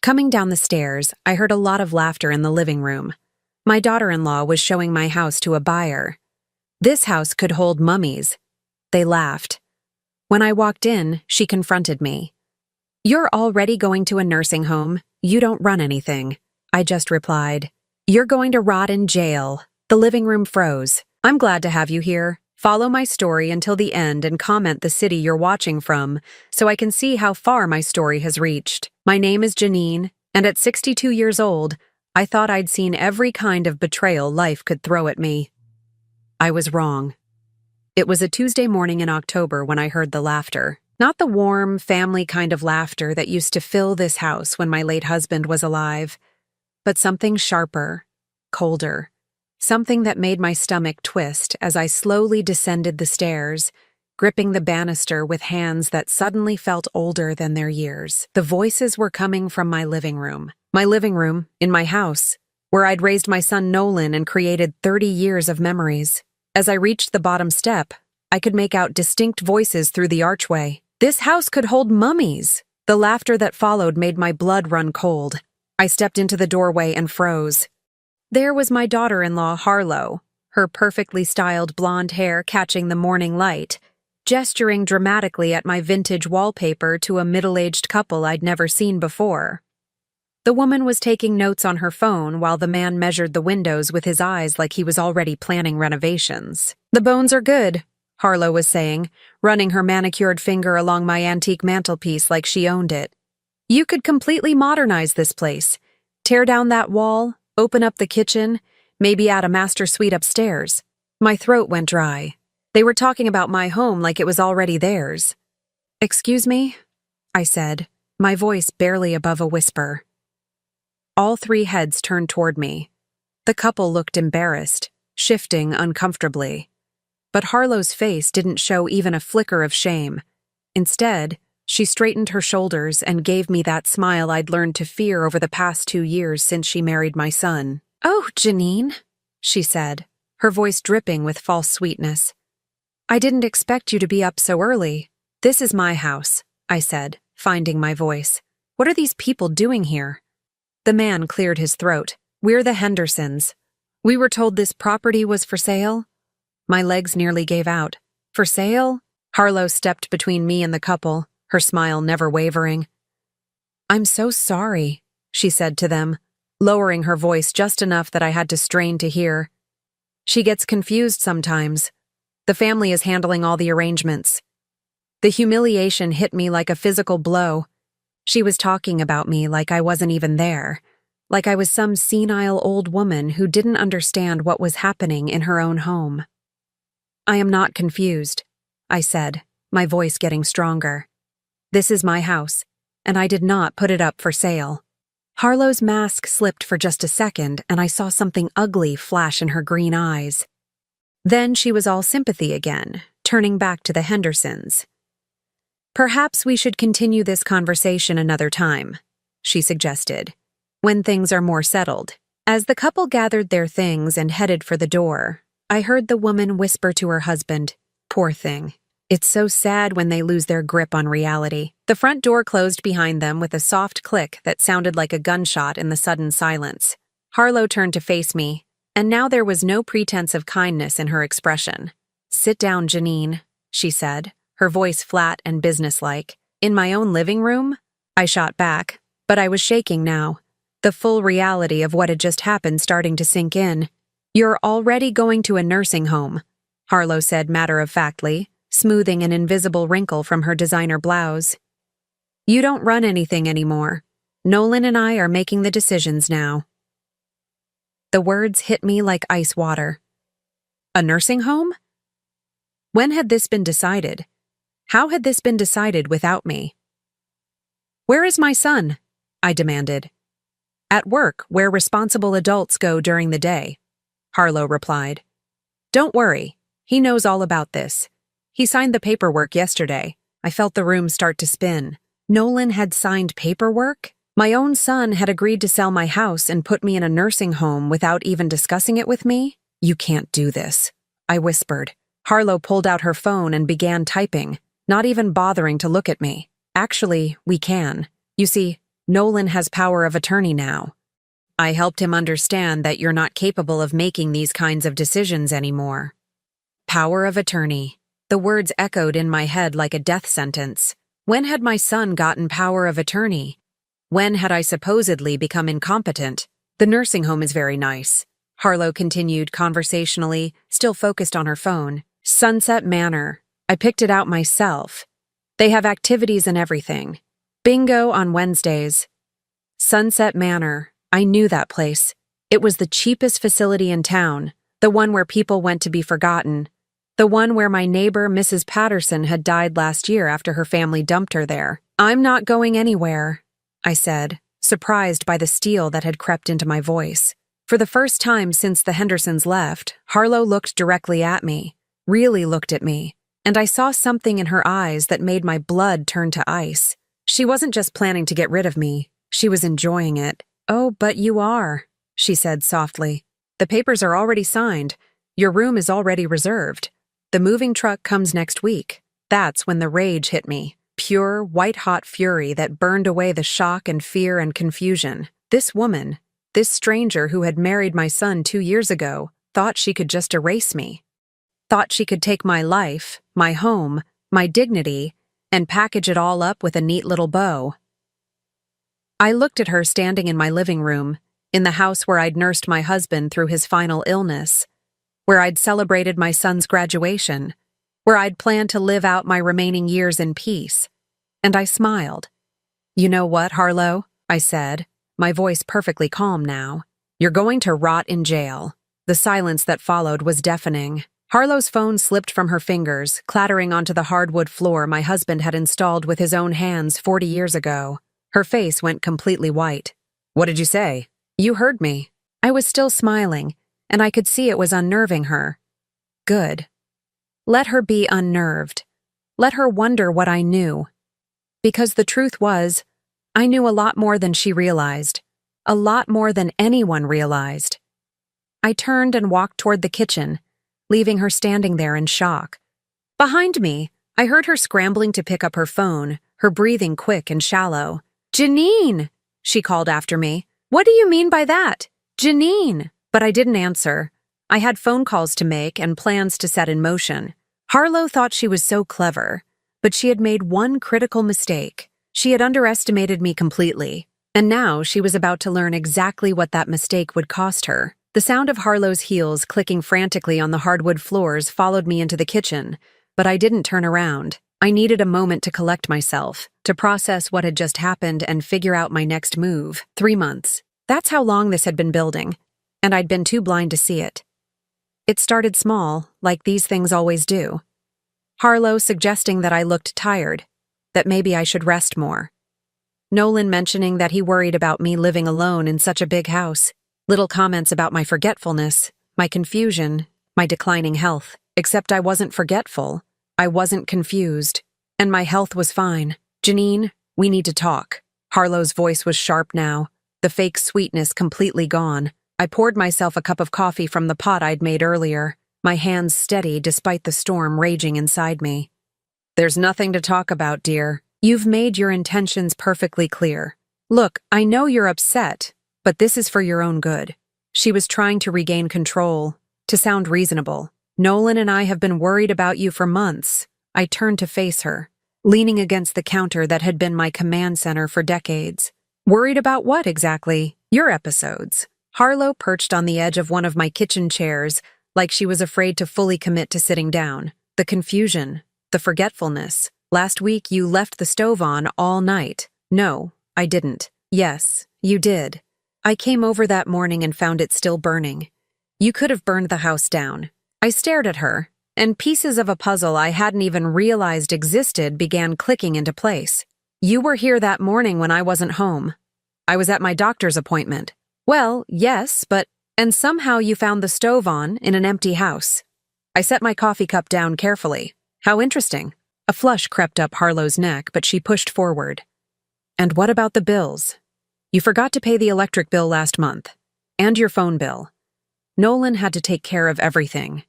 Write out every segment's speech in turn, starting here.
Coming down the stairs, I heard a lot of laughter in the living room. My daughter-in-law was showing my house to a buyer. This house could hold mummies. They laughed. When I walked in, she confronted me. "You're already going to a nursing home. You don't run anything." I just replied, "You're going to rot in jail." The living room froze. "I'm glad to have you here. Follow my story until the end and comment the city you're watching from so I can see how far my story has reached. My name is Janine, and at 62 years old, I thought I'd seen every kind of betrayal life could throw at me. I was wrong. It was a Tuesday morning in October when I heard the laughter. Not the warm, family kind of laughter that used to fill this house when my late husband was alive, but something sharper, colder, something that made my stomach twist as I slowly descended the stairs, gripping the banister with hands that suddenly felt older than their years. The voices were coming from my living room. My living room, in my house, where I'd raised my son Nolan and created 30 years of memories. As I reached the bottom step, I could make out distinct voices through the archway. This house could hold mummies. The laughter that followed made my blood run cold. I stepped into the doorway and froze. There was my daughter-in-law, Harlow, her perfectly styled blonde hair catching the morning light, gesturing dramatically at my vintage wallpaper to a middle-aged couple I'd never seen before. The woman was taking notes on her phone while the man measured the windows with his eyes like he was already planning renovations. "The bones are good," Harlow was saying, running her manicured finger along my antique mantelpiece like she owned it. "You could completely modernize this place. Tear down that wall, open up the kitchen, maybe add a master suite upstairs." My throat went dry. They were talking about my home like it was already theirs. "Excuse me?" I said, my voice barely above a whisper. All three heads turned toward me. The couple looked embarrassed, shifting uncomfortably. But Harlow's face didn't show even a flicker of shame. Instead, she straightened her shoulders and gave me that smile I'd learned to fear over the past 2 years since she married my son. "Oh, Janine," she said, her voice dripping with false sweetness. "I didn't expect you to be up so early." "This is my house," I said, finding my voice. "What are these people doing here?" The man cleared his throat. "We're the Hendersons. We were told this property was for sale." My legs nearly gave out. "For sale?" Harlow stepped between me and the couple, her smile never wavering. "I'm so sorry," she said to them, lowering her voice just enough that I had to strain to hear. "She gets confused sometimes. The family is handling all the arrangements." The humiliation hit me like a physical blow. She was talking about me like I wasn't even there, like I was some senile old woman who didn't understand what was happening in her own home. "I am not confused," I said, my voice getting stronger. "This is my house, and I did not put it up for sale." Harlow's mask slipped for just a second, and I saw something ugly flash in her green eyes. Then she was all sympathy again, turning back to the Hendersons. "Perhaps we should continue this conversation another time," she suggested, "when things are more settled." As the couple gathered their things and headed for the door, I heard the woman whisper to her husband, "Poor thing. It's so sad when they lose their grip on reality." The front door closed behind them with a soft click that sounded like a gunshot in the sudden silence. Harlow turned to face me, and now there was no pretense of kindness in her expression. "Sit down, Janine," she said, her voice flat and businesslike. "In my own living room?" I shot back, but I was shaking now, the full reality of what had just happened starting to sink in. "You're already going to a nursing home," Harlow said matter-of-factly, smoothing an invisible wrinkle from her designer blouse. "You don't run anything anymore. Nolan and I are making the decisions now." The words hit me like ice water. A nursing home? When had this been decided? How had this been decided without me? "Where is my son?" I demanded. "At work, where responsible adults go during the day," Harlow replied. "Don't worry, he knows all about this. He signed the paperwork yesterday." I felt the room start to spin. Nolan had signed paperwork? My own son had agreed to sell my house and put me in a nursing home without even discussing it with me? "You can't do this," I whispered. Harlow pulled out her phone and began typing, not even bothering to look at me. "Actually, we can. You see, Nolan has power of attorney now. I helped him understand that you're not capable of making these kinds of decisions anymore. Power of attorney. The words echoed in my head like a death sentence. When had my son gotten power of attorney? When had I supposedly become incompetent? The nursing home is very nice, Harlow continued conversationally, still focused on her phone. Sunset Manor. I picked it out myself. They have activities and everything. Bingo on Wednesdays. Sunset Manor. I knew that place. It was the cheapest facility in town, the one where people went to be forgotten, the one where my neighbor, Mrs. Patterson, had died last year after her family dumped her there. I'm not going anywhere, I said, surprised by the steel that had crept into my voice. For the first time since the Hendersons left, Harlow looked directly at me, really looked at me, and I saw something in her eyes that made my blood turn to ice. She wasn't just planning to get rid of me, she was enjoying it. Oh, but you are, she said softly. The papers are already signed. Your room is already reserved. The moving truck comes next week. That's when the rage hit me. Pure, white-hot fury that burned away the shock and fear and confusion. This woman, this stranger who had married my son 2 years ago, thought she could just erase me. Thought she could take my life, my home, my dignity, and package it all up with a neat little bow. I looked at her standing in my living room, in the house where I'd nursed my husband through his final illness, where I'd celebrated my son's graduation, where I'd planned to live out my remaining years in peace, and I smiled. You know what, Harlow? I said, my voice perfectly calm now. You're going to rot in jail. The silence that followed was deafening. Harlow's phone slipped from her fingers, clattering onto the hardwood floor my husband had installed with his own hands 40 years ago. Her face went completely white. What did you say? You heard me. I was still smiling, and I could see it was unnerving her. Good. Let her be unnerved. Let her wonder what I knew. Because the truth was, I knew a lot more than she realized. A lot more than anyone realized. I turned and walked toward the kitchen, leaving her standing there in shock. Behind me, I heard her scrambling to pick up her phone, her breathing quick and shallow. Janine, she called after me. What do you mean by that? Janine. But I didn't answer. I had phone calls to make and plans to set in motion. Harlow thought she was so clever, but she had made one critical mistake. She had underestimated me completely, and now she was about to learn exactly what that mistake would cost her. The sound of Harlow's heels clicking frantically on the hardwood floors followed me into the kitchen, but I didn't turn around. I needed a moment to collect myself, to process what had just happened and figure out my next move. 3 months. That's how long this had been building, and I'd been too blind to see it. It started small, like these things always do. Harlow suggesting that I looked tired, that maybe I should rest more. Nolan mentioning that he worried about me living alone in such a big house. Little comments about my forgetfulness, my confusion, my declining health. Except I wasn't forgetful. I wasn't confused, and my health was fine. Janine, we need to talk. Harlow's voice was sharp now, the fake sweetness completely gone. I poured myself a cup of coffee from the pot I'd made earlier, my hands steady despite the storm raging inside me. There's nothing to talk about, dear. You've made your intentions perfectly clear. Look, I know you're upset, but this is for your own good. She was trying to regain control, to sound reasonable. Nolan and I have been worried about you for months. I turned to face her, leaning against the counter that had been my command center for decades. Worried about what exactly? Your episodes. Harlow perched on the edge of one of my kitchen chairs, like she was afraid to fully commit to sitting down. The confusion, the forgetfulness. Last week you left the stove on all night. No, I didn't. Yes, you did. I came over that morning and found it still burning. You could have burned the house down. I stared at her, and pieces of a puzzle I hadn't even realized existed began clicking into place. You were here that morning when I wasn't home. I was at my doctor's appointment. Well, yes, and somehow you found the stove on in an empty house. I set my coffee cup down carefully. How interesting. A flush crept up Harlow's neck, but she pushed forward. And what about the bills? You forgot to pay the electric bill last month. And your phone bill. Nolan had to take care of everything.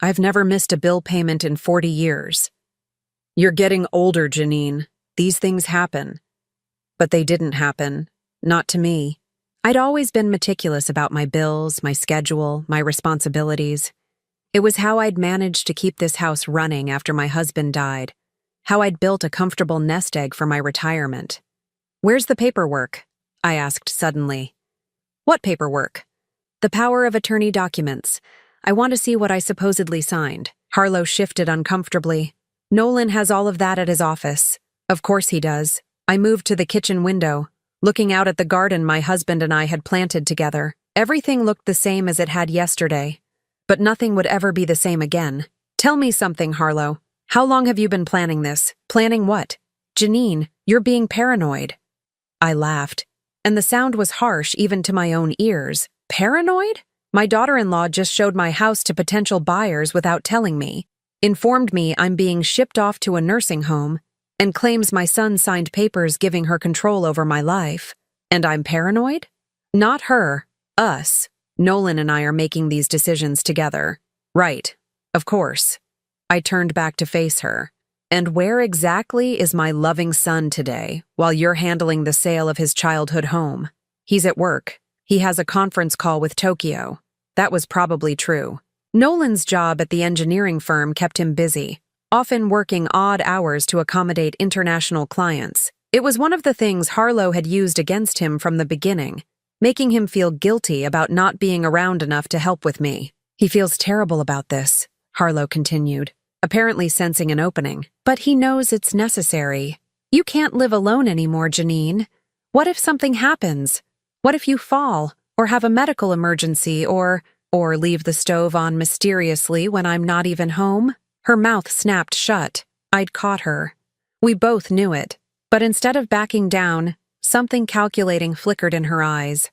I've never missed a bill payment in 40 years. You're getting older, Janine. These things happen. But they didn't happen. Not to me. I'd always been meticulous about my bills, my schedule, my responsibilities. It was how I'd managed to keep this house running after my husband died, how I'd built a comfortable nest egg for my retirement. "Where's the paperwork?" I asked suddenly. "What paperwork?" "The power of attorney documents. I want to see what I supposedly signed." Harlow shifted uncomfortably. "Nolan has all of that at his office." "Of course he does." I moved to the kitchen window, looking out at the garden my husband and I had planted together. Everything looked the same as it had yesterday, but nothing would ever be the same again. "Tell me something, Harlow. How long have you been planning this?" "Planning what?" "Janine, you're being paranoid." I laughed, and the sound was harsh even to my own ears. "Paranoid?" "My daughter-in-law just showed my house to potential buyers without telling me, informed me I'm being shipped off to a nursing home, and claims my son signed papers giving her control over my life. And I'm paranoid?" "Not her. Us. Nolan and I are making these decisions together." "Right. Of course." I turned back to face her. "And where exactly is my loving son today, while you're handling the sale of his childhood home?" "He's at work. He has a conference call with Tokyo." That was probably true. Nolan's job at the engineering firm kept him busy, often working odd hours to accommodate international clients. It was one of the things Harlow had used against him from the beginning, making him feel guilty about not being around enough to help with me. "He feels terrible about this," Harlow continued, apparently sensing an opening. "But he knows it's necessary. You can't live alone anymore, Janine. What if something happens? What if you fall, or have a medical emergency, or leave the stove on mysteriously when I'm not even home?" Her mouth snapped shut. I'd caught her. We both knew it. But instead of backing down, something calculating flickered in her eyes.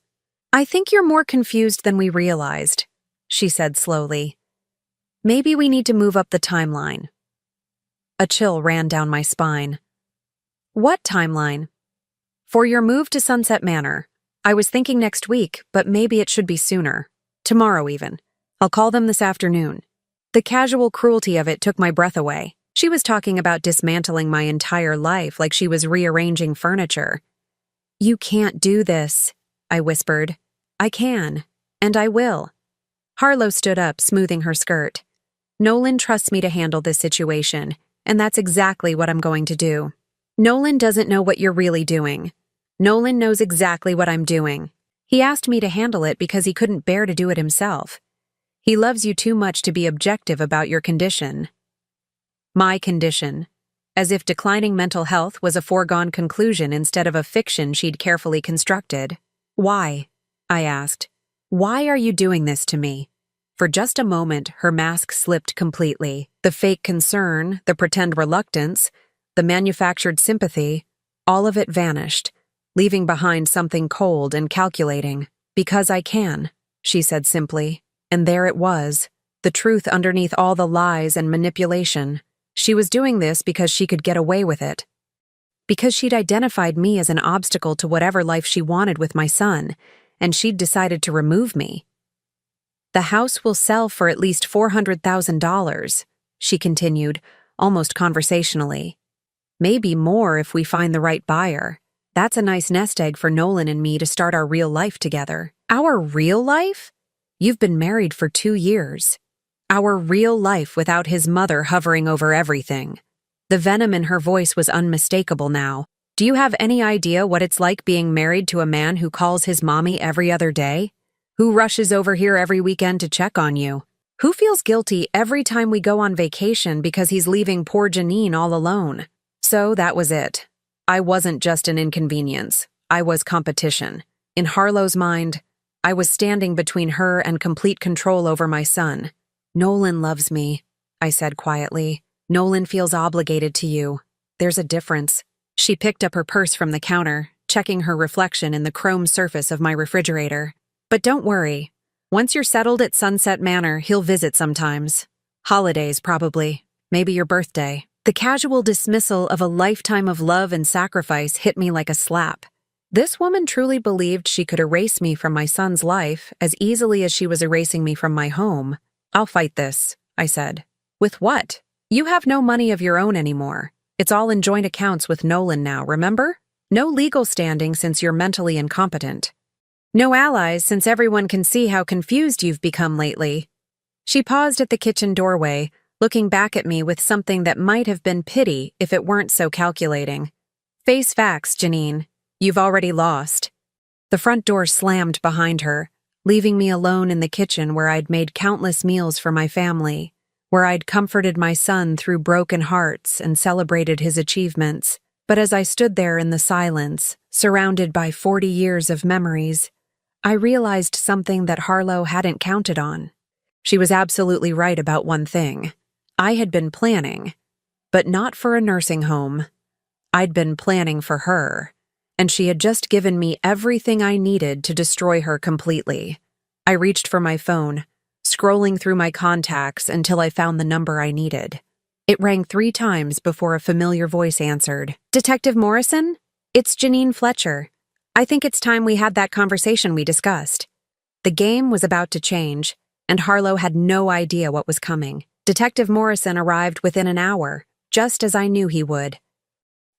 "I think you're more confused than we realized," she said slowly. "Maybe we need to move up the timeline." A chill ran down my spine. "What timeline?" "For your move to Sunset Manor. I was thinking next week, but maybe it should be sooner. Tomorrow even. I'll call them this afternoon." The casual cruelty of it took my breath away. She was talking about dismantling my entire life like she was rearranging furniture. "You can't do this," I whispered. "I can, and I will." Harlow stood up, smoothing her skirt. "Nolan trusts me to handle this situation, and that's exactly what I'm going to do." "Nolan doesn't know what you're really doing. Nolan knows exactly what I'm doing. He asked me to handle it because he couldn't bear to do it himself. He loves you too much to be objective about your condition." My condition. As if declining mental health was a foregone conclusion instead of a fiction she'd carefully constructed. "Why?" I asked. "Why are you doing this to me?" For just a moment, her mask slipped completely. The fake concern, the pretend reluctance, the manufactured sympathy, all of it vanished, leaving behind something cold and calculating. "Because I can," she said simply. And there it was, the truth underneath all the lies and manipulation. She was doing this because she could get away with it. Because she'd identified me as an obstacle to whatever life she wanted with my son, and she'd decided to remove me. "The house will sell for at least $400,000, she continued, almost conversationally. "Maybe more if we find the right buyer. That's a nice nest egg for Nolan and me to start our real life together." "Our real life? You've been married for 2 years. Our real life without his mother hovering over everything." The venom in her voice was unmistakable now. "Do you have any idea what it's like being married to a man who calls his mommy every other day? Who rushes over here every weekend to check on you? Who feels guilty every time we go on vacation because he's leaving poor Janine all alone?" So that was it. I wasn't just an inconvenience. I was competition. In Harlow's mind, I was standing between her and complete control over my son. "Nolan loves me," I said quietly. "Nolan feels obligated to you. There's a difference." She picked up her purse from the counter, checking her reflection in the chrome surface of my refrigerator. "But don't worry. Once you're settled at Sunset Manor, he'll visit sometimes. Holidays, probably. Maybe your birthday." The casual dismissal of a lifetime of love and sacrifice hit me like a slap. This woman truly believed she could erase me from my son's life as easily as she was erasing me from my home. "I'll fight this," I said. "With what? You have no money of your own anymore. It's all in joint accounts with Nolan now, remember?" No legal standing since you're mentally incompetent. No allies since everyone can see how confused you've become lately. She paused at the kitchen doorway, looking back at me with something that might have been pity if it weren't so calculating. Face facts, Janine. You've already lost. The front door slammed behind her, leaving me alone in the kitchen where I'd made countless meals for my family, where I'd comforted my son through broken hearts and celebrated his achievements. But as I stood there in the silence, surrounded by 40 years of memories, I realized something that Harlow hadn't counted on. She was absolutely right about one thing. I had been planning, but not for a nursing home. I'd been planning for her, and she had just given me everything I needed to destroy her completely. I reached for my phone, scrolling through my contacts until I found the number I needed. It rang 3 times before a familiar voice answered. "Detective Morrison? It's Janine Fletcher. I think it's time we had that conversation we discussed." The game was about to change, and Harlow had no idea what was coming. Detective Morrison arrived within an hour, just as I knew he would.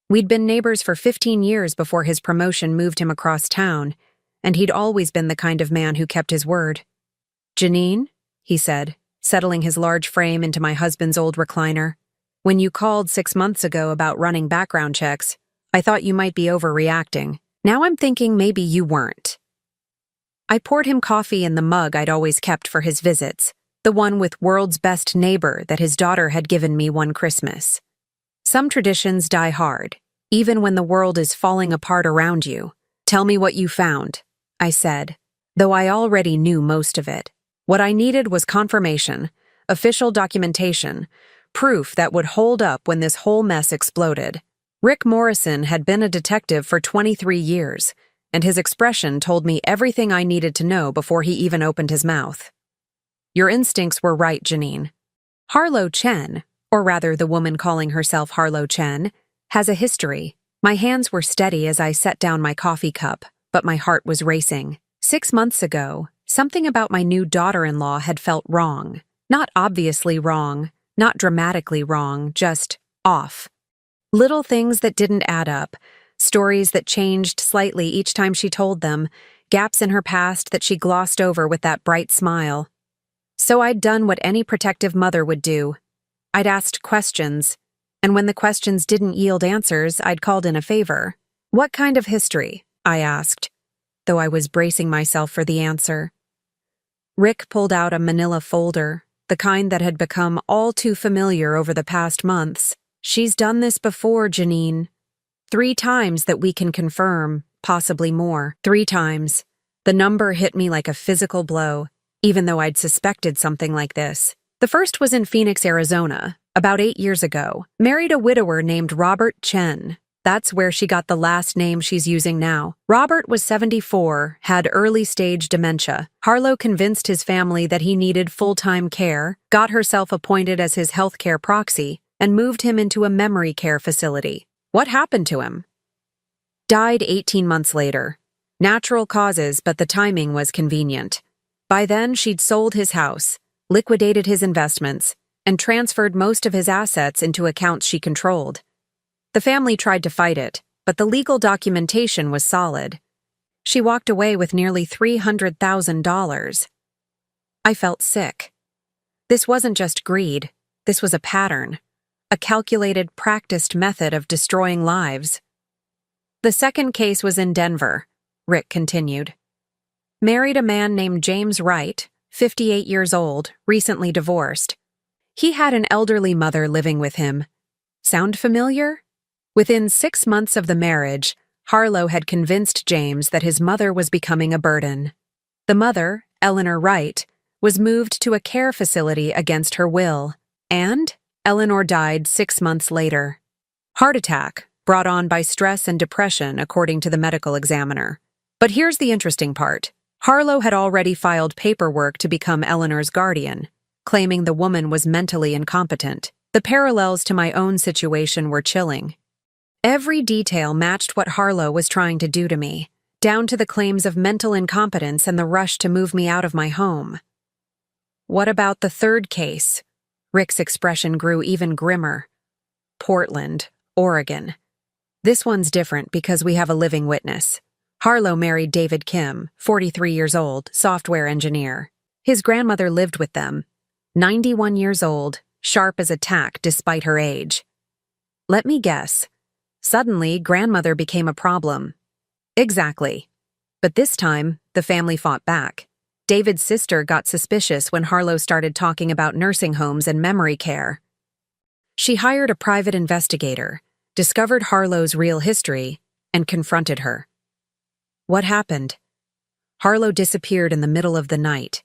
We'd been neighbors for 15 years before his promotion moved him across town, and he'd always been the kind of man who kept his word. "Janine," he said, settling his large frame into my husband's old recliner. "When you called 6 months ago about running background checks, I thought you might be overreacting. Now I'm thinking maybe you weren't." I poured him coffee in the mug I'd always kept for his visits, the one with "World's Best Neighbor" that his daughter had given me one Christmas. Some traditions die hard, even when the world is falling apart around you. "Tell me what you found," I said, though I already knew most of it. What I needed was confirmation, official documentation, proof that would hold up when this whole mess exploded. Rick Morrison had been a detective for 23 years, and his expression told me everything I needed to know before he even opened his mouth. "Your instincts were right, Janine. Harlow Chen, or rather the woman calling herself Harlow Chen, has a history." My hands were steady as I set down my coffee cup, but my heart was racing. 6 months ago, something about my new daughter-in-law had felt wrong. Not obviously wrong, not dramatically wrong, just off. Little things that didn't add up, stories that changed slightly each time she told them, gaps in her past that she glossed over with that bright smile. So I'd done what any protective mother would do. I'd asked questions, and when the questions didn't yield answers, I'd called in a favor. "What kind of history?" I asked, though I was bracing myself for the answer. Rick pulled out a manila folder, the kind that had become all too familiar over the past months. "She's done this before, Janine. 3 times that we can confirm, possibly more. 3 times. The number hit me like a physical blow, even though I'd suspected something like this. The first was in Phoenix, Arizona, about 8 years ago. Married a widower named Robert Chen. That's where she got the last name she's using now. Robert was 74, had early-stage dementia. Harlow convinced his family that he needed full-time care, got herself appointed as his healthcare proxy, and moved him into a memory care facility. What happened to him? Died 18 months later. Natural causes, but the timing was convenient. By then, she'd sold his house, liquidated his investments, and transferred most of his assets into accounts she controlled. The family tried to fight it, but the legal documentation was solid. She walked away with nearly $300,000. I felt sick. This wasn't just greed. This was a pattern, a calculated, practiced method of destroying lives. The second case was in Denver, Rick continued. Married a man named James Wright, 58 years old, recently divorced. He had an elderly mother living with him. Sound familiar? Within 6 months of the marriage, Harlow had convinced James that his mother was becoming a burden. The mother, Eleanor Wright, was moved to a care facility against her will, and Eleanor died 6 months later. Heart attack, brought on by stress and depression, according to the medical examiner. But here's the interesting part. Harlow had already filed paperwork to become Eleanor's guardian, claiming the woman was mentally incompetent. The parallels to my own situation were chilling. Every detail matched what Harlow was trying to do to me, down to the claims of mental incompetence and the rush to move me out of my home. What about the third case? Rick's expression grew even grimmer. Portland, Oregon. This one's different because we have a living witness. Harlow married David Kim, 43 years old, software engineer. His grandmother lived with them, 91 years old, sharp as a tack despite her age. Let me guess. Suddenly, grandmother became a problem. Exactly. But this time, the family fought back. David's sister got suspicious when Harlow started talking about nursing homes and memory care. She hired a private investigator, discovered Harlow's real history, and confronted her. What happened? Harlow disappeared in the middle of the night,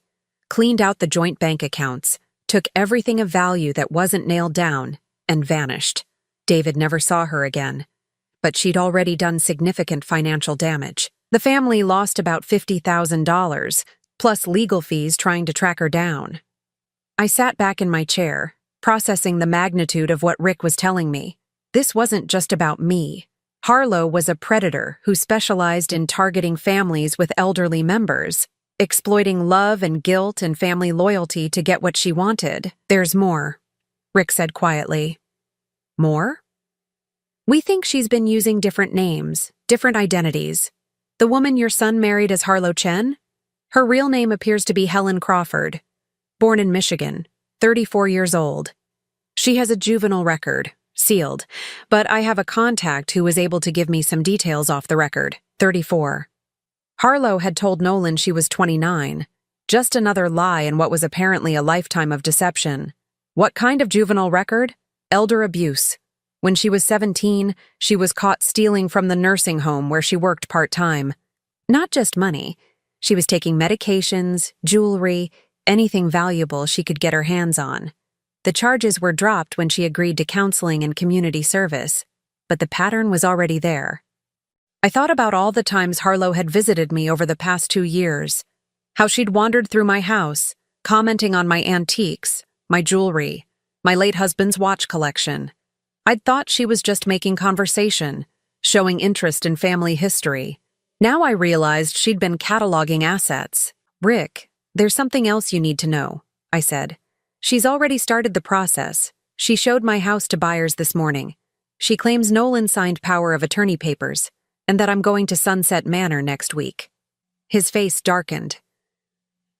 cleaned out the joint bank accounts, took everything of value that wasn't nailed down, and vanished. David never saw her again, but she'd already done significant financial damage. The family lost about $50,000, plus legal fees trying to track her down. I sat back in my chair, processing the magnitude of what Rick was telling me. This wasn't just about me. Harlow was a predator who specialized in targeting families with elderly members, exploiting love and guilt and family loyalty to get what she wanted. There's more, Rick said quietly. More? We think she's been using different names, different identities. The woman your son married is Harlow Chen? Her real name appears to be Helen Crawford, born in Michigan, 34 years old. She has a juvenile record, sealed, but I have a contact who was able to give me some details off the record, 34. Harlow had told Nolan she was 29, just another lie in what was apparently a lifetime of deception. What kind of juvenile record? Elder abuse. When she was 17, she was caught stealing from the nursing home where she worked part-time. Not just money. She was taking medications, jewelry, anything valuable she could get her hands on. The charges were dropped when she agreed to counseling and community service, but the pattern was already there. I thought about all the times Harlow had visited me over the past 2 years, how she'd wandered through my house, commenting on my antiques, my jewelry, my late husband's watch collection. I'd thought she was just making conversation, showing interest in family history. Now I realized she'd been cataloging assets. Rick, there's something else you need to know, I said. She's already started the process. She showed my house to buyers this morning. She claims Nolan signed power of attorney papers, and that I'm going to Sunset Manor next week. His face darkened.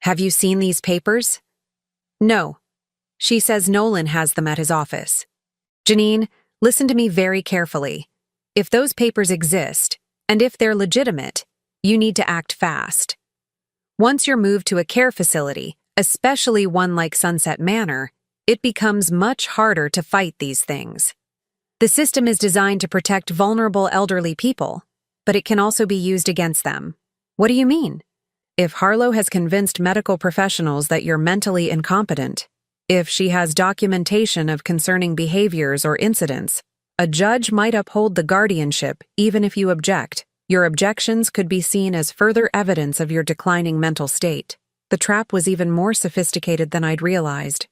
Have you seen these papers? No. She says Nolan has them at his office. Janine, listen to me very carefully. If those papers exist, and if they're legitimate, you need to act fast. Once you're moved to a care facility, especially one like Sunset Manor, it becomes much harder to fight these things. The system is designed to protect vulnerable elderly people, but it can also be used against them. What do you mean? If Harlow has convinced medical professionals that you're mentally incompetent, if she has documentation of concerning behaviors or incidents, a judge might uphold the guardianship even if you object. Your objections could be seen as further evidence of your declining mental state. The trap was even more sophisticated than I'd realized.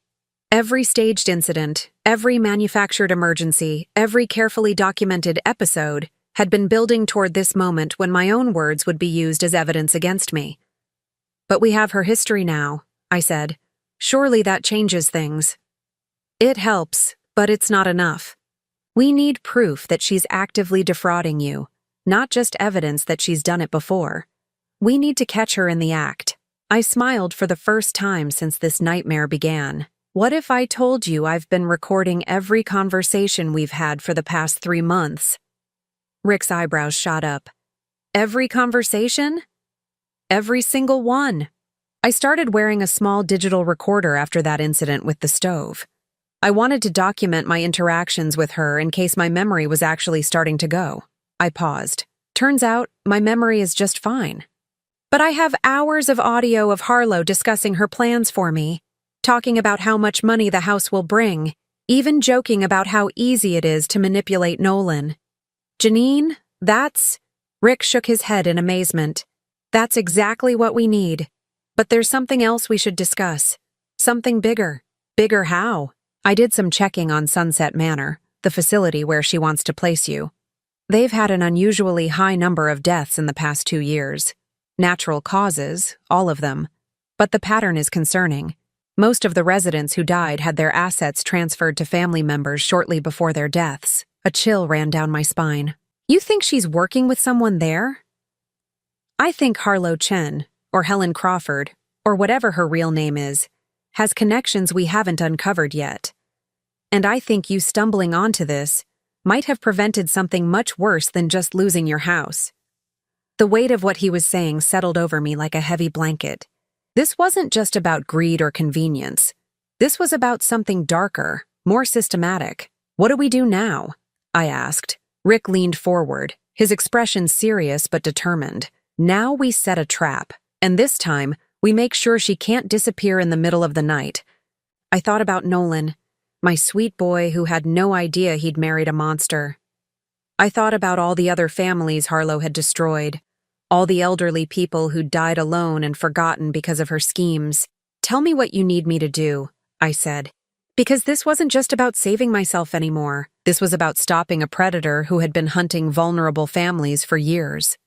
Every staged incident, every manufactured emergency, every carefully documented episode had been building toward this moment when my own words would be used as evidence against me. But we have her history now, I said. Surely that changes things. It helps, but it's not enough. We need proof that she's actively defrauding you, not just evidence that she's done it before. We need to catch her in the act. I smiled for the first time since this nightmare began. What if I told you I've been recording every conversation we've had for the past 3 months? Rick's eyebrows shot up. Every conversation? Every single one. I started wearing a small digital recorder after that incident with the stove. I wanted to document my interactions with her in case my memory was actually starting to go. I paused. Turns out, my memory is just fine. But I have hours of audio of Harlow discussing her plans for me, talking about how much money the house will bring, even joking about how easy it is to manipulate Nolan. Janine, Rick shook his head in amazement. That's exactly what we need. But there's something else we should discuss. Something bigger. Bigger how? I did some checking on Sunset Manor, the facility where she wants to place you. They've had an unusually high number of deaths in the past 2 years. Natural causes, all of them. But the pattern is concerning. Most of the residents who died had their assets transferred to family members shortly before their deaths. A chill ran down my spine. You think she's working with someone there? I think Harlow Chen, or Helen Crawford, or whatever her real name is, has connections we haven't uncovered yet. And I think you stumbling onto this might have prevented something much worse than just losing your house. The weight of what he was saying settled over me like a heavy blanket. This wasn't just about greed or convenience. This was about something darker, more systematic. What do we do now? I asked. Rick leaned forward, his expression serious but determined. Now we set a trap, and this time, we make sure she can't disappear in the middle of the night. I thought about Nolan, my sweet boy who had no idea he'd married a monster. I thought about all the other families Harlow had destroyed, all the elderly people who'd died alone and forgotten because of her schemes. Tell me what you need me to do, I said. Because this wasn't just about saving myself anymore. This was about stopping a predator who had been hunting vulnerable families for years.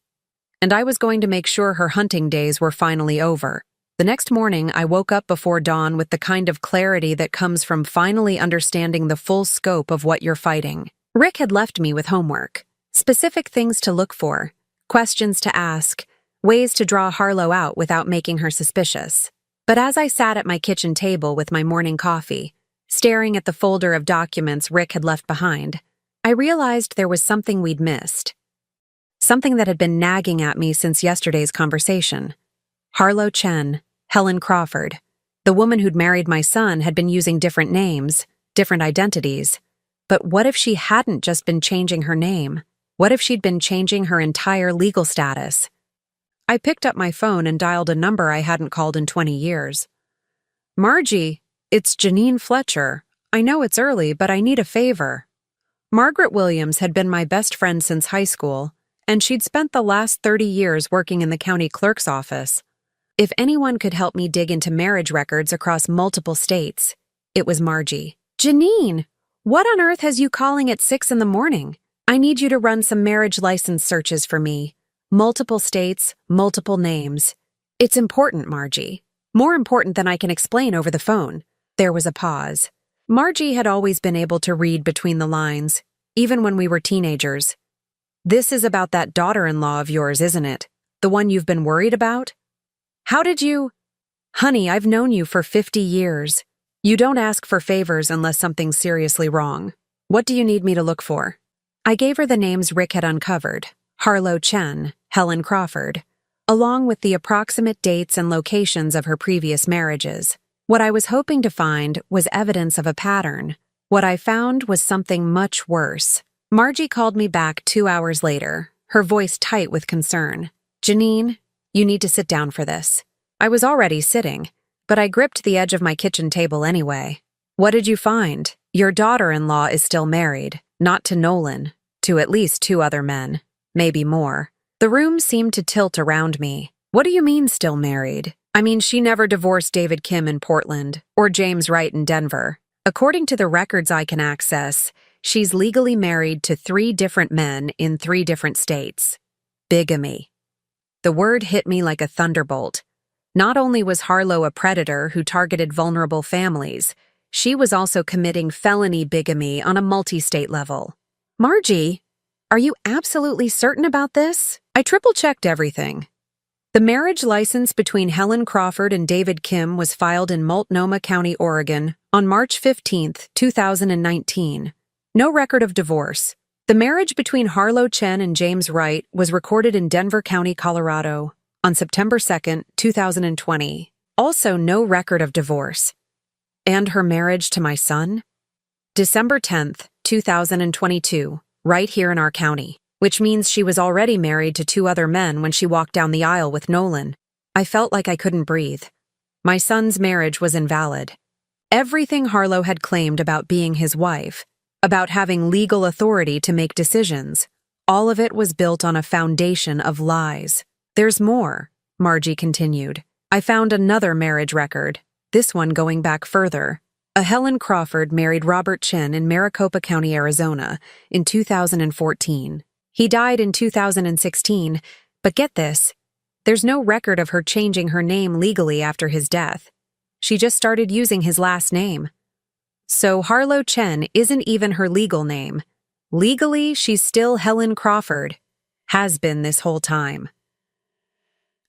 And I was going to make sure her hunting days were finally over. The next morning, I woke up before dawn with the kind of clarity that comes from finally understanding the full scope of what you're fighting. Rick had left me with homework, specific things to look for, questions to ask, ways to draw Harlow out without making her suspicious. But as I sat at my kitchen table with my morning coffee, staring at the folder of documents Rick had left behind, I realized there was something we'd missed. Something that had been nagging at me since yesterday's conversation. Harlow Chen, Helen Crawford, the woman who'd married my son, had been using different names, different identities. But what if she hadn't just been changing her name? What if she'd been changing her entire legal status? I picked up my phone and dialed a number I hadn't called in 20 years. Margie, it's Janine Fletcher. I know it's early, but I need a favor. Margaret Williams had been my best friend since high school, and she'd spent the last 30 years working in the county clerk's office. If anyone could help me dig into marriage records across multiple states, it was Margie. Janine, what on earth has you calling at 6 in the morning? I need you to run some marriage license searches for me. Multiple states, multiple names. It's important, Margie. More important than I can explain over the phone. There was a pause. Margie had always been able to read between the lines, even when we were teenagers. This is about that daughter-in-law of yours, isn't it? The one you've been worried about? How did you? Honey, I've known you for 50 years. You don't ask for favors unless something's seriously wrong. What do you need me to look for? I gave her the names Rick had uncovered, Harlow Chen, Helen Crawford, along with the approximate dates and locations of her previous marriages. What I was hoping to find was evidence of a pattern. What I found was something much worse. Margie called me back 2 hours later, her voice tight with concern. Janine, you need to sit down for this. I was already sitting, but I gripped the edge of my kitchen table anyway. What did you find? Your daughter-in-law is still married, not to Nolan, to at least 2 other men, maybe more. The room seemed to tilt around me. What do you mean still married? I mean, she never divorced David Kim in Portland, or James Wright in Denver. According to the records I can access, she's legally married to 3 different men in 3 different states. Bigamy. The word hit me like a thunderbolt. Not only was Harlow a predator who targeted vulnerable families, she was also committing felony bigamy on a multi-state level. Margie, are you absolutely certain about this? I triple-checked everything. The marriage license between Helen Crawford and David Kim was filed in Multnomah County, Oregon, on March 15, 2019. No record of divorce. The marriage between Harlow Chen and James Wright was recorded in Denver County, Colorado, on September 2, 2020. Also no record of divorce. And her marriage to my son? December 10, 2022, right here in our county, which means she was already married to 2 other men when she walked down the aisle with Nolan. I felt like I couldn't breathe. My son's marriage was invalid. Everything Harlow had claimed about being his wife, about having legal authority to make decisions, all of it was built on a foundation of lies. There's more, Margie continued. I found another marriage record, this one going back further. A Helen Crawford married Robert Chen in Maricopa County, Arizona, in 2014. He died in 2016, but get this, there's no record of her changing her name legally after his death. She just started using his last name. So Harlow Chen isn't even her legal name. Legally, she's still Helen Crawford. Has been this whole time.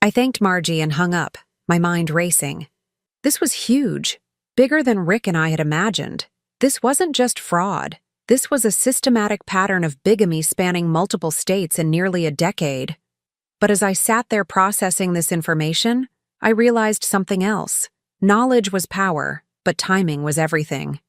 I thanked Margie and hung up, my mind racing. This was huge, bigger than Rick and I had imagined. This wasn't just fraud. This was a systematic pattern of bigamy spanning multiple states in nearly a decade. But as I sat there processing this information, I realized something else. Knowledge was power, but timing was everything.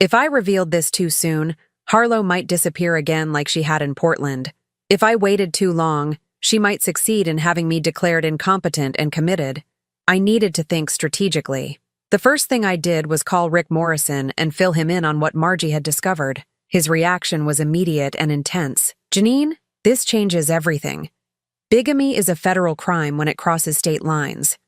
If I revealed this too soon, Harlow might disappear again like she had in Portland. If I waited too long, she might succeed in having me declared incompetent and committed. I needed to think strategically. The first thing I did was call Rick Morrison and fill him in on what Margie had discovered. His reaction was immediate and intense. "Janine, this changes everything. Bigamy is a federal crime when it crosses state lines.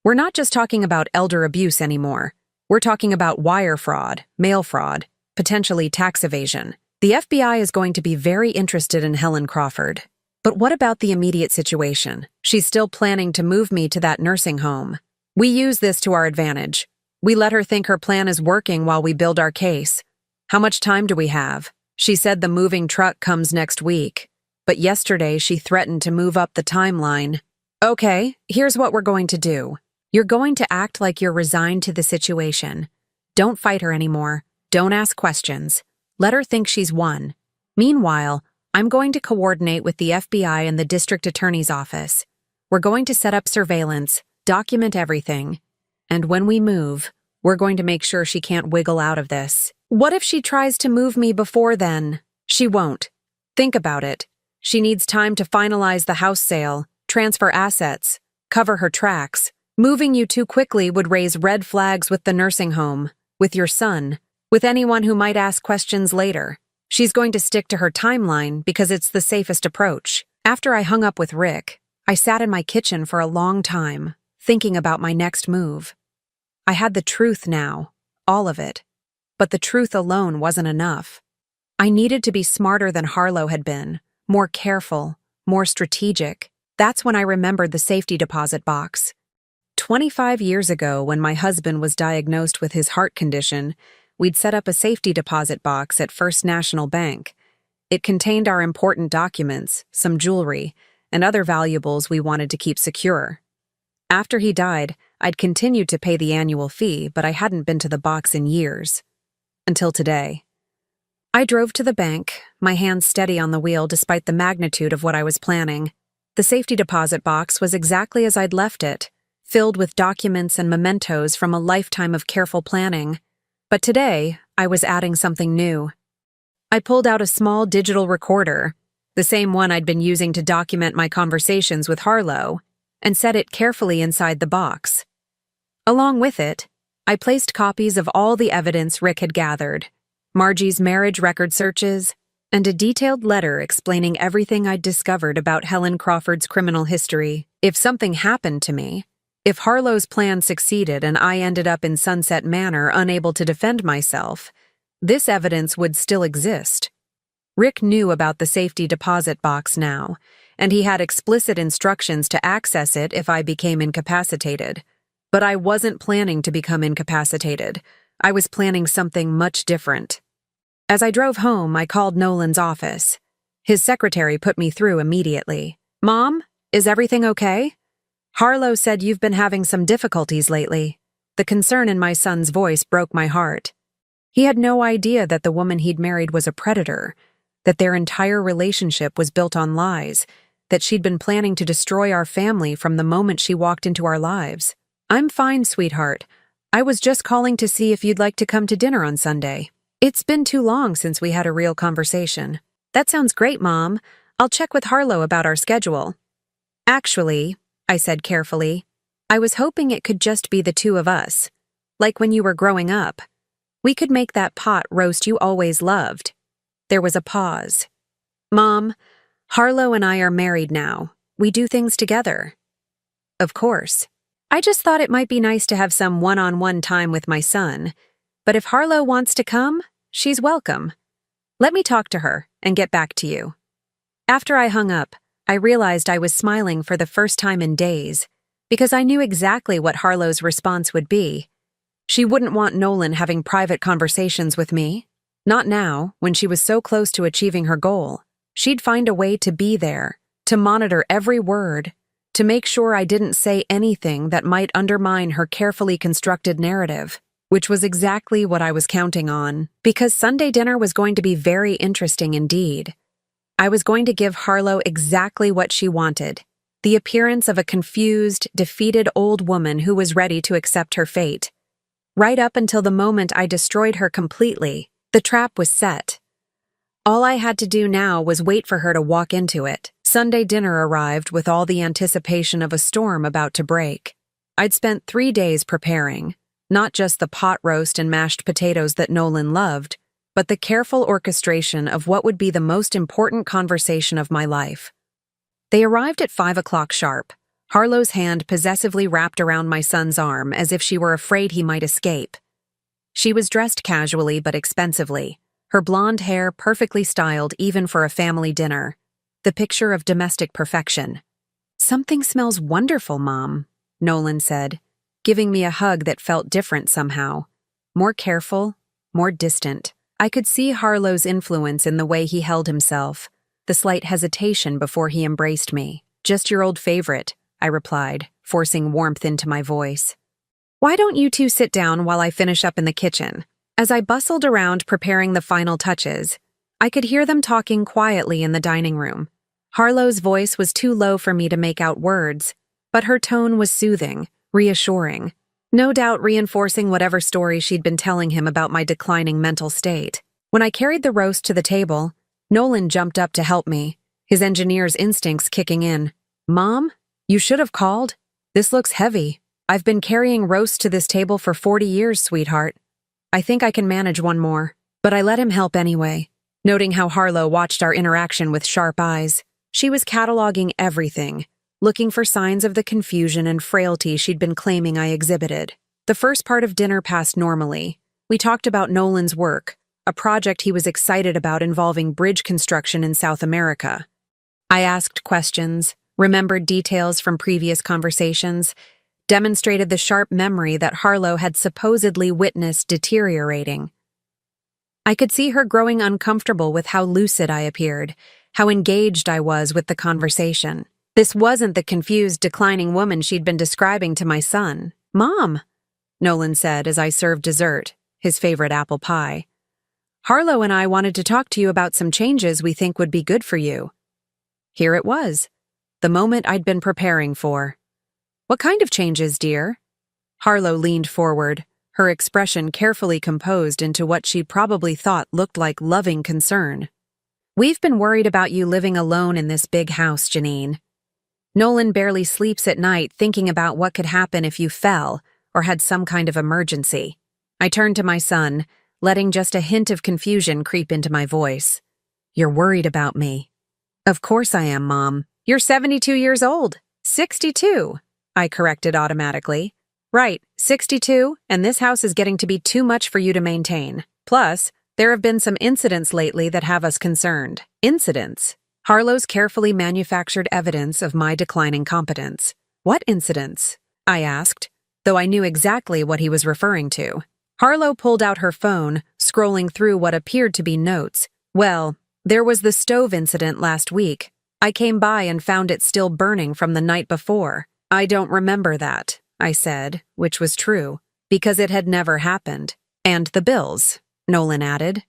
We're not just talking about elder abuse anymore. We're talking about wire fraud, mail fraud, potentially tax evasion. The FBI is going to be very interested in Helen Crawford. But what about the immediate situation? She's still planning to move me to that nursing home. We use this to our advantage. We let her think her plan is working while we build our case. How much time do we have? She said the moving truck comes next week. But yesterday she threatened to move up the timeline. Okay, here's what we're going to do. You're going to act like you're resigned to the situation. Don't fight her anymore. Don't ask questions. Let her think she's won. Meanwhile, I'm going to coordinate with the FBI and the district attorney's office. We're going to set up surveillance, document everything. And when we move, we're going to make sure she can't wiggle out of this. What if she tries to move me before then? She won't. Think about it. She needs time to finalize the house sale, transfer assets, cover her tracks. Moving you too quickly would raise red flags with the nursing home, with your son, with anyone who might ask questions later. She's going to stick to her timeline because it's the safest approach. After I hung up with Rick, I sat in my kitchen for a long time, thinking about my next move. I had the truth now, all of it. But the truth alone wasn't enough. I needed to be smarter than Harlow had been, more careful, more strategic. That's when I remembered the safety deposit box. 25 years ago, when my husband was diagnosed with his heart condition, we'd set up a safety deposit box at First National Bank. It contained our important documents, some jewelry, and other valuables we wanted to keep secure. After he died, I'd continued to pay the annual fee, but I hadn't been to the box in years. Until today. I drove to the bank, my hands steady on the wheel despite the magnitude of what I was planning. The safety deposit box was exactly as I'd left it, filled with documents and mementos from a lifetime of careful planning. But today, I was adding something new. I pulled out a small digital recorder, the same one I'd been using to document my conversations with Harlow, and set it carefully inside the box. Along with it, I placed copies of all the evidence Rick had gathered, Margie's marriage record searches, and a detailed letter explaining everything I'd discovered about Helen Crawford's criminal history. If something happened to me, if Harlow's plan succeeded and I ended up in Sunset Manor unable to defend myself, this evidence would still exist. Rick knew about the safety deposit box now, and he had explicit instructions to access it if I became incapacitated. But I wasn't planning to become incapacitated. I was planning something much different. As I drove home, I called Nolan's office. His secretary put me through immediately. "Mom, is everything okay? Harlow said you've been having some difficulties lately." The concern in my son's voice broke my heart. He had no idea that the woman he'd married was a predator, that their entire relationship was built on lies, that she'd been planning to destroy our family from the moment she walked into our lives. "I'm fine, sweetheart. I was just calling to see if you'd like to come to dinner on Sunday. It's been too long since we had a real conversation." "That sounds great, Mom. I'll check with Harlow about our schedule." "Actually," I said carefully, "I was hoping it could just be the two of us. Like when you were growing up. We could make that pot roast you always loved." There was a pause. "Mom, Harlow and I are married now. We do things together." "Of course. I just thought it might be nice to have some one-on-one time with my son. But if Harlow wants to come, she's welcome. Let me talk to her and get back to you." After I hung up, I realized I was smiling for the first time in days, because I knew exactly what Harlow's response would be. She wouldn't want Nolan having private conversations with me. Not now, when she was so close to achieving her goal. She'd find a way to be there, to monitor every word, to make sure I didn't say anything that might undermine her carefully constructed narrative, which was exactly what I was counting on, because Sunday dinner was going to be very interesting indeed. I was going to give Harlow exactly what she wanted, the appearance of a confused, defeated old woman who was ready to accept her fate. Right up until the moment I destroyed her completely, the trap was set. All I had to do now was wait for her to walk into it. Sunday dinner arrived with all the anticipation of a storm about to break. I'd spent 3 days preparing, not just the pot roast and mashed potatoes that Nolan loved, but the careful orchestration of what would be the most important conversation of my life. They arrived at 5 o'clock sharp, Harlow's hand possessively wrapped around my son's arm as if she were afraid he might escape. She was dressed casually but expensively, her blonde hair perfectly styled even for a family dinner, the picture of domestic perfection. "Something smells wonderful, Mom," Nolan said, giving me a hug that felt different somehow. More careful, more distant. I could see Harlow's influence in the way he held himself, the slight hesitation before he embraced me. "Just your old favorite," I replied, forcing warmth into my voice. "Why don't you two sit down while I finish up in the kitchen?" As I bustled around preparing the final touches, I could hear them talking quietly in the dining room. Harlow's voice was too low for me to make out words, but her tone was soothing, reassuring, no doubt reinforcing whatever story she'd been telling him about my declining mental state. When I carried the roast to the table, Nolan jumped up to help me, his engineer's instincts kicking in. "Mom, you should have called. This looks heavy. I've been carrying roast to this table for 40 years, sweetheart. I think I can manage one more." But I let him help anyway, noting how Harlow watched our interaction with sharp eyes. She was cataloging everything, looking for signs of the confusion and frailty she'd been claiming I exhibited. The first part of dinner passed normally. We talked about Nolan's work, a project he was excited about involving bridge construction in South America. I asked questions, remembered details from previous conversations, demonstrated the sharp memory that Harlow had supposedly witnessed deteriorating. I could see her growing uncomfortable with how lucid I appeared, how engaged I was with the conversation. This wasn't the confused, declining woman she'd been describing to my son. "Mom," Nolan said as I served dessert, his favorite apple pie. "Harlow and I wanted to talk to you about some changes we think would be good for you." Here it was, the moment I'd been preparing for. "What kind of changes, dear?" Harlow leaned forward, her expression carefully composed into what she probably thought looked like loving concern. "We've been worried about you living alone in this big house, Janine. Nolan barely sleeps at night thinking about what could happen if you fell or had some kind of emergency." I turned to my son, letting just a hint of confusion creep into my voice. "You're worried about me." "Of course I am, Mom. You're 72 years old." 62, I corrected automatically. "Right, 62, and this house is getting to be too much for you to maintain. Plus, there have been some incidents lately that have us concerned." "Incidents?" Harlow's carefully manufactured evidence of my declining competence. "What incidents?" I asked, though I knew exactly what he was referring to. Harlow pulled out her phone, scrolling through what appeared to be notes. "Well, there was the stove incident last week. I came by and found it still burning from the night before." "I don't remember that," I said, which was true, because it had never happened. "And the bills," Nolan added.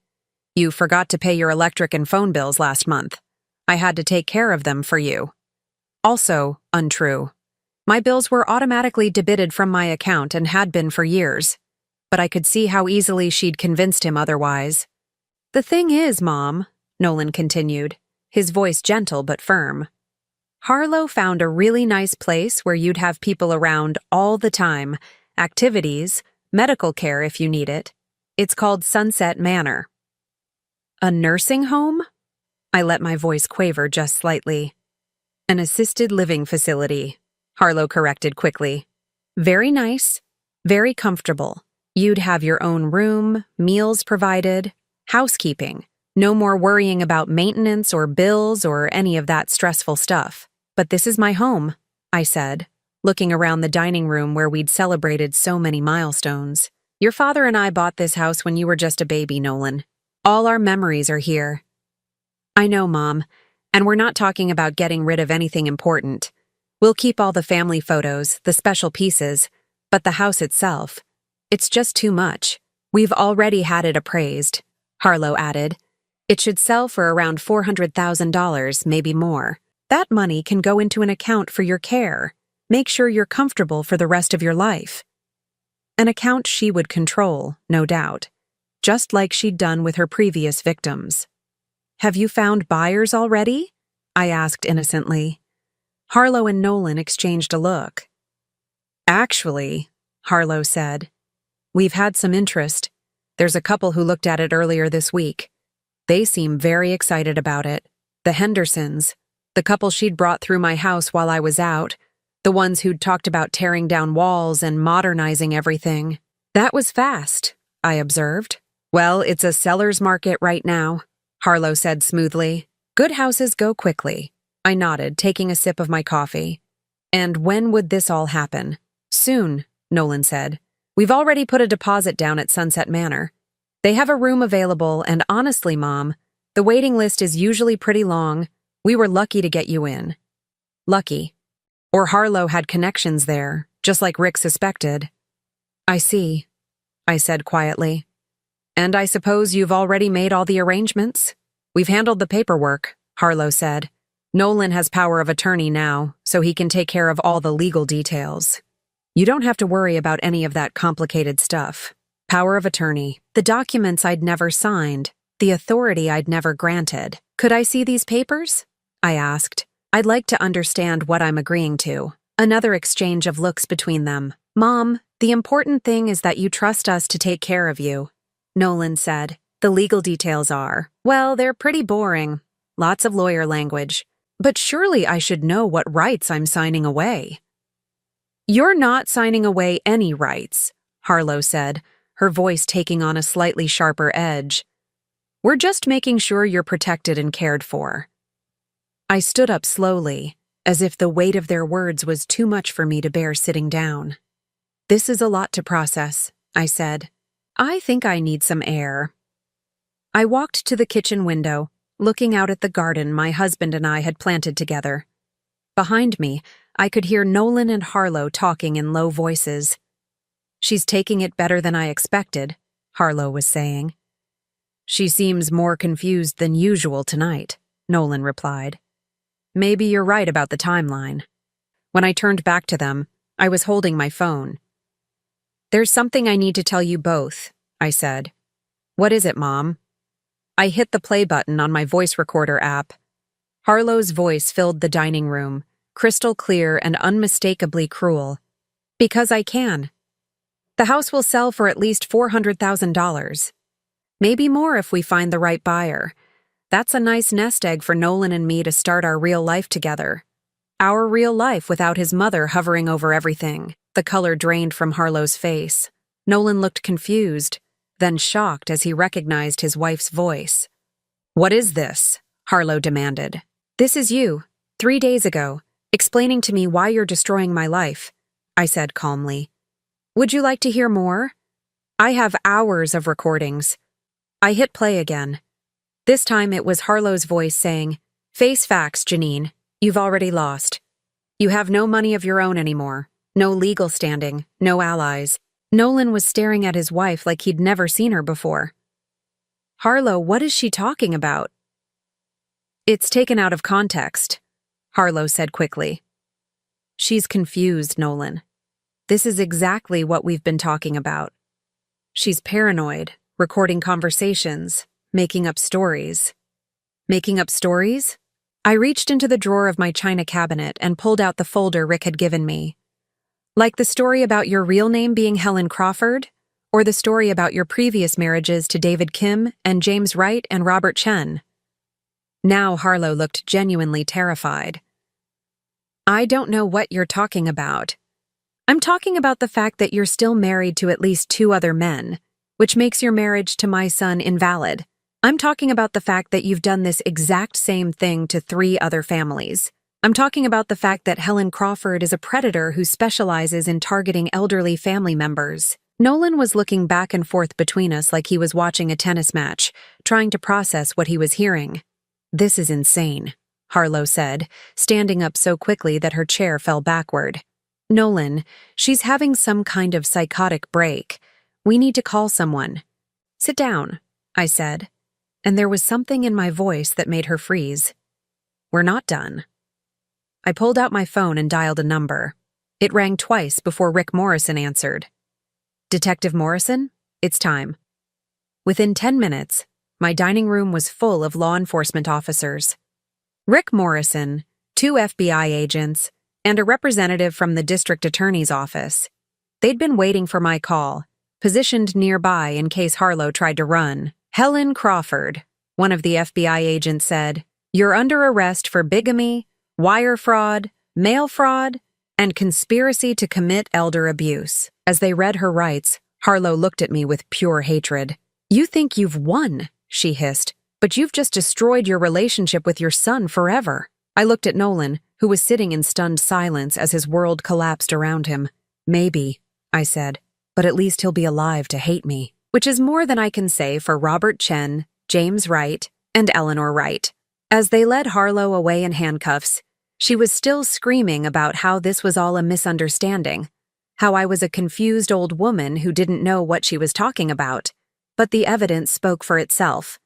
"You forgot to pay your electric and phone bills last month. I had to take care of them for you." Also untrue. My bills were automatically debited from my account and had been for years, but I could see how easily she'd convinced him otherwise. "The thing is, Mom," Nolan continued, his voice gentle but firm, "Harlow found a really nice place where you'd have people around all the time, activities, medical care if you need it. It's called Sunset Manor." "A nursing home?" I let my voice quaver just slightly. "An assisted living facility," Harlow corrected quickly. "Very nice, very comfortable. You'd have your own room, meals provided, housekeeping. No more worrying about maintenance or bills or any of that stressful stuff. But this is my home," I said, looking around the dining room where we'd celebrated so many milestones. "Your father and I bought this house when you were just a baby, Nolan. All our memories are here. I know, Mom, and we're not talking about getting rid of anything important. We'll keep all the family photos, the special pieces, but the house itself, it's just too much. We've already had it appraised, Harlow added. It should sell for around $400,000, maybe more. That money can go into an account for your care. Make sure you're comfortable for the rest of your life. An account she would control, no doubt, just like she'd done with her previous victims. Have you found buyers already? I asked innocently. Harlow and Nolan exchanged a look. Actually, Harlow said, we've had some interest. There's a couple who looked at it earlier this week. They seem very excited about it. The Hendersons, the couple she'd brought through my house while I was out, the ones who'd talked about tearing down walls and modernizing everything. That was fast, I observed. Well, it's a seller's market right now, Harlow said smoothly. Good houses go quickly. I nodded, taking a sip of my coffee. And when would this all happen? Soon, Nolan said. We've already put a deposit down at Sunset Manor. They have a room available, and honestly, Mom, the waiting list is usually pretty long. We were lucky to get you in. Lucky. Or Harlow had connections there, just like Rick suspected. I see, I said quietly. And I suppose you've already made all the arrangements? We've handled the paperwork, Harlow said. Nolan has power of attorney now, so he can take care of all the legal details. You don't have to worry about any of that complicated stuff. Power of attorney, the documents I'd never signed, the authority I'd never granted. Could I see these papers? I asked. I'd like to understand what I'm agreeing to. Another exchange of looks between them. Mom, the important thing is that you trust us to take care of you, Nolan said. The legal details are, well, they're pretty boring. Lots of lawyer language. But surely I should know what rights I'm signing away. You're not signing away any rights, Harlow said, her voice taking on a slightly sharper edge. We're just making sure you're protected and cared for. I stood up slowly, as if the weight of their words was too much for me to bear sitting down. This is a lot to process, I said. I think I need some air. I walked to the kitchen window, looking out at the garden my husband and I had planted together. Behind me, I could hear Nolan and Harlow talking in low voices. She's taking it better than I expected, Harlow was saying. She seems more confused than usual tonight, Nolan replied. Maybe you're right about the timeline. When I turned back to them, I was holding my phone. There's something I need to tell you both, I said. What is it, Mom? I hit the play button on my voice recorder app. Harlow's voice filled the dining room, crystal clear and unmistakably cruel. Because I can. The house will sell for at least $400,000. Maybe more if we find the right buyer. That's a nice nest egg for Nolan and me to start our real life together. Our real life without his mother hovering over everything. The color drained from Harlow's face. Nolan looked confused, then shocked as he recognized his wife's voice. What is this? Harlow demanded. This is you, 3 days ago, explaining to me why you're destroying my life, I said calmly. Would you like to hear more? I have hours of recordings. I hit play again. This time it was Harlow's voice saying, Face facts, Janine. You've already lost. You have no money of your own anymore. No legal standing. No allies. Nolan was staring at his wife like he'd never seen her before. Harlow, what is she talking about? It's taken out of context, Harlow said quickly. She's confused, Nolan. This is exactly what we've been talking about. She's paranoid, recording conversations, making up stories. Making up stories? I reached into the drawer of my china cabinet and pulled out the folder Rick had given me. Like the story about your real name being Helen Crawford, or the story about your previous marriages to David Kim and James Wright and Robert Chen. Now Harlow looked genuinely terrified. I don't know what you're talking about. I'm talking about the fact that you're still married to at least 2 other men, which makes your marriage to my son invalid. I'm talking about the fact that you've done this exact same thing to 3 other families. I'm talking about the fact that Helen Crawford is a predator who specializes in targeting elderly family members. Nolan was looking back and forth between us like he was watching a tennis match, trying to process what he was hearing. "This is insane," Harlow said, standing up so quickly that her chair fell backward. "Nolan, she's having some kind of psychotic break. We need to call someone." "Sit down," I said, and there was something in my voice that made her freeze. "We're not done." I pulled out my phone and dialed a number. It rang twice before Rick Morrison answered. "Detective Morrison, it's time." Within 10 minutes, my dining room was full of law enforcement officers. Rick Morrison, 2 FBI agents, and a representative from the district attorney's office. They'd been waiting for my call, positioned nearby in case Harlow tried to run. "Helen Crawford," one of the FBI agents said, "you're under arrest for bigamy, wire fraud, mail fraud, and conspiracy to commit elder abuse." As they read her rights, Harlow looked at me with pure hatred. "You think you've won," she hissed, "but you've just destroyed your relationship with your son forever." I looked at Nolan, who was sitting in stunned silence as his world collapsed around him. "Maybe," I said, "but at least he'll be alive to hate me." Which is more than I can say for Robert Chen, James Wright, and Eleanor Wright. As they led Harlow away in handcuffs, she was still screaming about how this was all a misunderstanding, how I was a confused old woman who didn't know what she was talking about. But the evidence spoke for itself.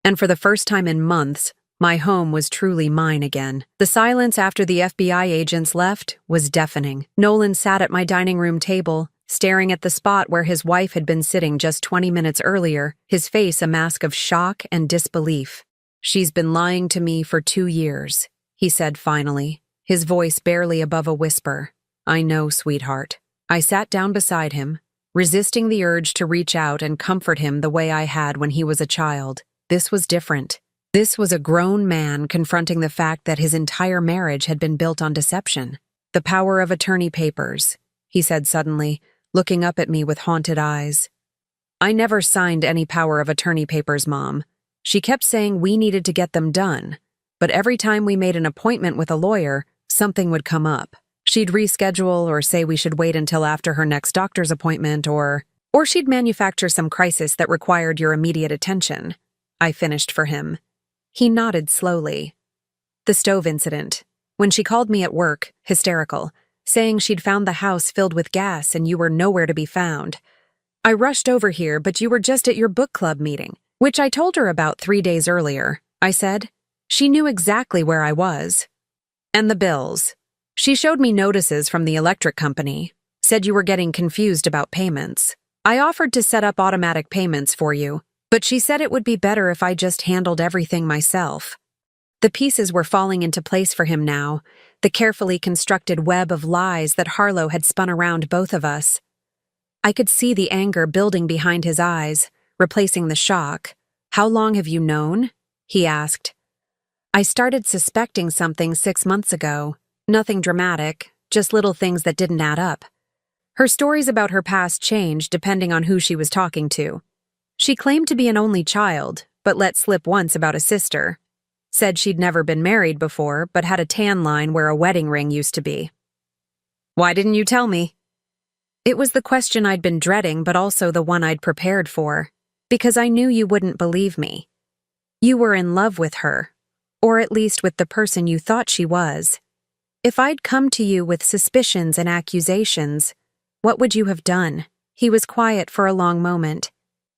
And for the first time in months, my home was truly mine again. The silence after the FBI agents left was deafening. Nolan sat at my dining room table, staring at the spot where his wife had been sitting just 20 minutes earlier, his face a mask of shock and disbelief. "She's been lying to me for 2 years, he said finally, his voice barely above a whisper. "I know, sweetheart." I sat down beside him, resisting the urge to reach out and comfort him the way I had when he was a child. This was different. This was a grown man confronting the fact that his entire marriage had been built on deception. "The power of attorney papers," he said suddenly, looking up at me with haunted eyes. "I never signed any power of attorney papers, Mom. She kept saying we needed to get them done, but every time we made an appointment with a lawyer, something would come up. She'd reschedule or say we should wait until after her next doctor's appointment or she'd manufacture some crisis that required your immediate attention." I finished for him. He nodded slowly. "The stove incident. When she called me at work, hysterical, saying she'd found the house filled with gas and you were nowhere to be found. I rushed over here, but you were just at your book club meeting, which I told her about 3 days earlier," I said. "She knew exactly where I was." "And the bills. She showed me notices from the electric company, said you were getting confused about payments. I offered to set up automatic payments for you, but she said it would be better if I just handled everything myself." The pieces were falling into place for him now, the carefully constructed web of lies that Harlow had spun around both of us. I could see the anger building behind his eyes, replacing the shock. "How long have you known?" he asked. "I started suspecting something 6 months ago. Nothing dramatic, just little things that didn't add up." Her stories about her past changed depending on who she was talking to. She claimed to be an only child, but let slip once about a sister. Said she'd never been married before, but had a tan line where a wedding ring used to be. "Why didn't you tell me?" It was the question I'd been dreading, but also the one I'd prepared for, because I knew you wouldn't believe me. You were in love with her, or at least with the person you thought she was. If I'd come to you with suspicions and accusations, what would you have done? He was quiet for a long moment,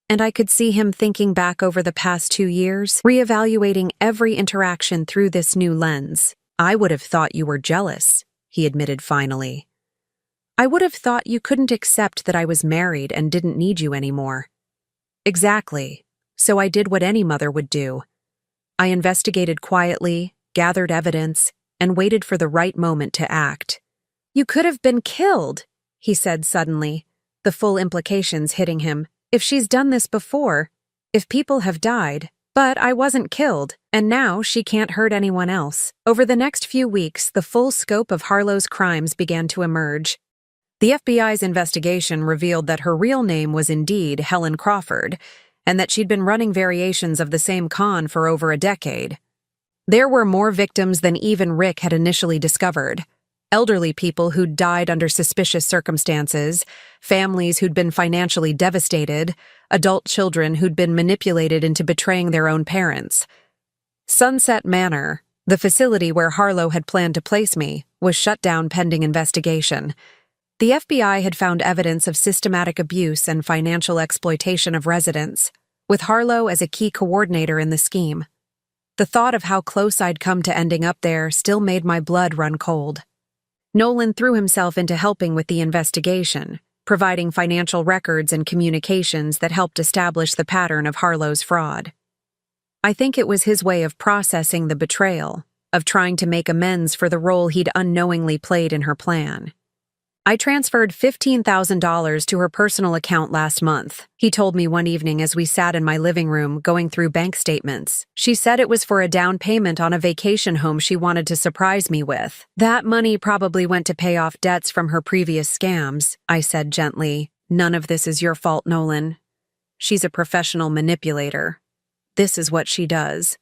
and I could see him thinking back over the past 2 years, reevaluating every interaction through this new lens. "I would have thought you were jealous," he admitted finally. "I would have thought you couldn't accept that I was married and didn't need you anymore." "Exactly. So I did what any mother would do. I investigated quietly, gathered evidence, and waited for the right moment to act." "You could have been killed," he said suddenly, the full implications hitting him. "If she's done this before, if people have died, but I wasn't killed, and now she can't hurt anyone else." Over the next few weeks, the full scope of Harlow's crimes began to emerge. The FBI's investigation revealed that her real name was indeed Helen Crawford, and that she'd been running variations of the same con for over a decade. There were more victims than even Rick had initially discovered. elderly people who'd died under suspicious circumstances, families who'd been financially devastated, adult children who'd been manipulated into betraying their own parents. Sunset Manor, the facility where Harlow had planned to place me, was shut down pending investigation. The FBI had found evidence of systematic abuse and financial exploitation of residents, with Harlow as a key coordinator in the scheme. The thought of how close I'd come to ending up there still made my blood run cold. Nolan threw himself into helping with the investigation, providing financial records and communications that helped establish the pattern of Harlow's fraud. I think it was his way of processing the betrayal, of trying to make amends for the role he'd unknowingly played in her plan. I transferred $15,000 to her personal account last month, he told me one evening as we sat in my living room going through bank statements. She said it was for a down payment on a vacation home she wanted to surprise me with. That money probably went to pay off debts from her previous scams, I said gently. None of this is your fault, Nolan. She's a professional manipulator. This is what she does.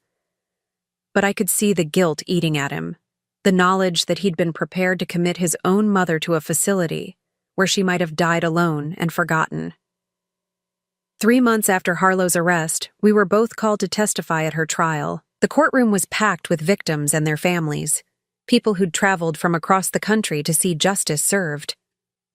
But I could see the guilt eating at him. The knowledge that he'd been prepared to commit his own mother to a facility where she might have died alone and forgotten. 3 months after Harlow's arrest, we were both called to testify at her trial. The courtroom was packed with victims and their families, people who'd traveled from across the country to see justice served.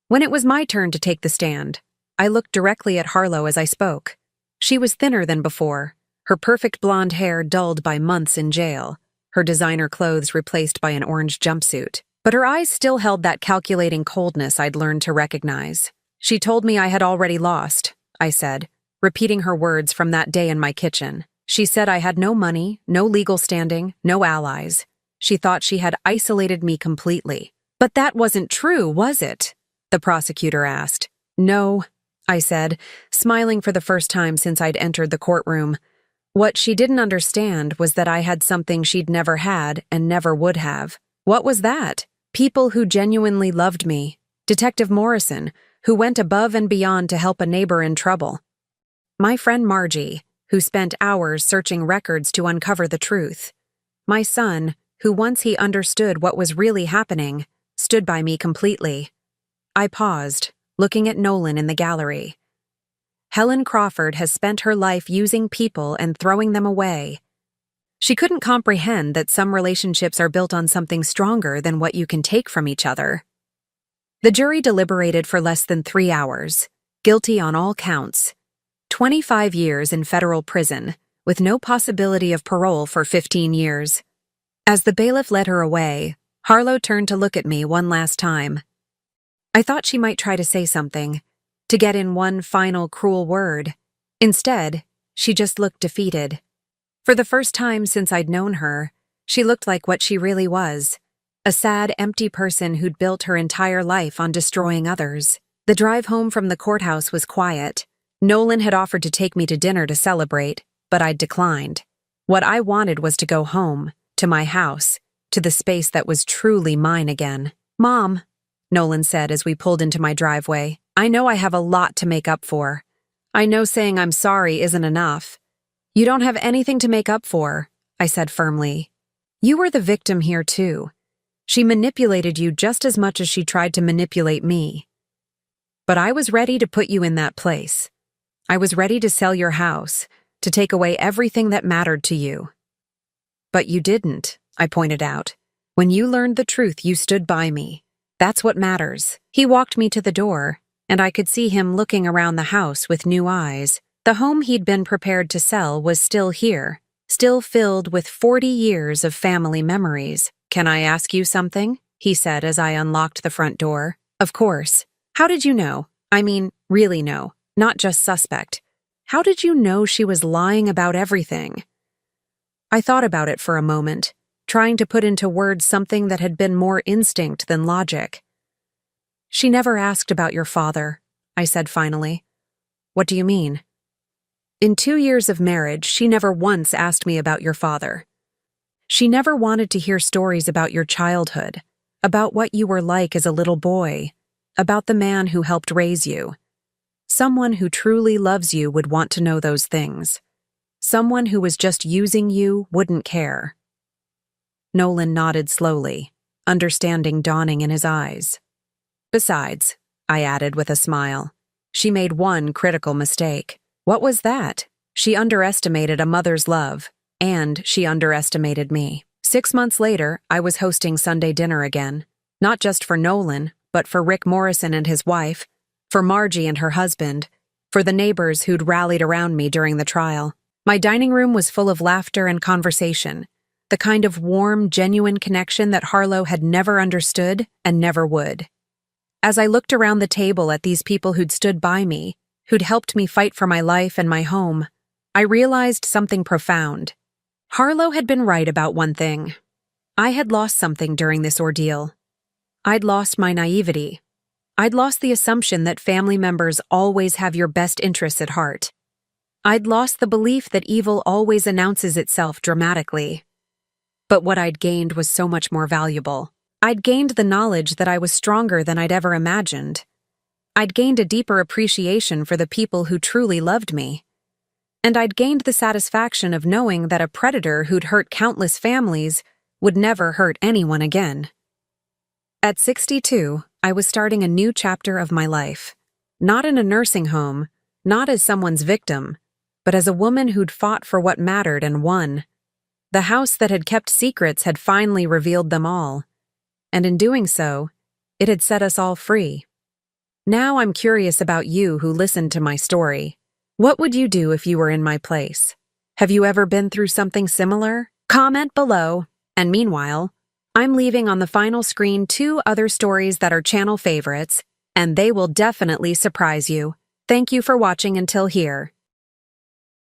When it was my turn to take the stand, I looked directly at Harlow as I spoke. She was thinner than before, her perfect blonde hair dulled by months in jail, her designer clothes replaced by an orange jumpsuit. But her eyes still held that calculating coldness I'd learned to recognize. She told me I had already lost, I said, repeating her words from that day in my kitchen. She said I had no money, no legal standing, no allies. She thought she had isolated me completely. But that wasn't true, was it? The prosecutor asked. No, I said, smiling for the first time since I'd entered the courtroom. What she didn't understand was that I had something she'd never had and never would have. What was that? People who genuinely loved me. Detective Morrison, who went above and beyond to help a neighbor in trouble. My friend Margie, who spent hours searching records to uncover the truth. My son, who once he understood what was really happening, stood by me completely. I paused, looking at Nolan in the gallery. Helen Crawford has spent her life using people and throwing them away. She couldn't comprehend that some relationships are built on something stronger than what you can take from each other. The jury deliberated for less than 3 hours, guilty on all counts. 25 years in federal prison, with no possibility of parole for 15 years. As the bailiff led her away, Harlow turned to look at me one last time. I thought she might try to say something, to get in one final cruel word. Instead, she just looked defeated. For the first time since I'd known her, she looked like what she really was, a sad, empty person who'd built her entire life on destroying others. The drive home from the courthouse was quiet. Nolan had offered to take me to dinner to celebrate, but I'd declined. What I wanted was to go home, to my house, to the space that was truly mine again. Mom, Nolan said as we pulled into my driveway, I know I have a lot to make up for. I know saying I'm sorry isn't enough. You don't have anything to make up for, I said firmly. You were the victim here too. She manipulated you just as much as she tried to manipulate me. But I was ready to put you in that place. I was ready to sell your house, to take away everything that mattered to you. But you didn't, I pointed out. When you learned the truth, you stood by me. That's what matters. He walked me to the door, and I could see him looking around the house with new eyes. The home he'd been prepared to sell was still here, still filled with 40 years of family memories. Can I ask you something? He said as I unlocked the front door. Of course. How did you know? I mean, really know, not just suspect. How did you know she was lying about everything? I thought about it for a moment, trying to put into words something that had been more instinct than logic. She never asked about your father, I said finally. What do you mean? In 2 years of marriage, she never once asked me about your father. She never wanted to hear stories about your childhood, about what you were like as a little boy, about the man who helped raise you. Someone who truly loves you would want to know those things. Someone who was just using you wouldn't care. Nolan nodded slowly. understanding dawning in his eyes. Besides, I added with a smile, she made one critical mistake. What was that? She underestimated a mother's love, and she underestimated me. 6 months later, I was hosting Sunday dinner again, not just for Nolan, but for Rick Morrison and his wife, for Margie and her husband, for the neighbors who'd rallied around me during the trial. My dining room was full of laughter and conversation, the kind of warm, genuine connection that Harlow had never understood and never would. As I looked around the table at these people who'd stood by me, who'd helped me fight for my life and my home, I realized something profound. Harlow had been right about one thing. I had lost something during this ordeal. I'd lost my naivety. I'd lost the assumption that family members always have your best interests at heart. I'd lost the belief that evil always announces itself dramatically. But what I'd gained was so much more valuable. I'd gained the knowledge that I was stronger than I'd ever imagined. I'd gained a deeper appreciation for the people who truly loved me. And I'd gained the satisfaction of knowing that a predator who'd hurt countless families would never hurt anyone again. At 62, I was starting a new chapter of my life. Not in a nursing home, not as someone's victim, but as a woman who'd fought for what mattered and won. The house that had kept secrets had finally revealed them all. And in doing so, it had set us all free. Now I'm curious about you who listened to my story. What would you do if you were in my place? Have you ever been through something similar? Comment below. And meanwhile, I'm leaving on the final screen 2 other stories that are channel favorites, and they will definitely surprise you. Thank you for watching until here.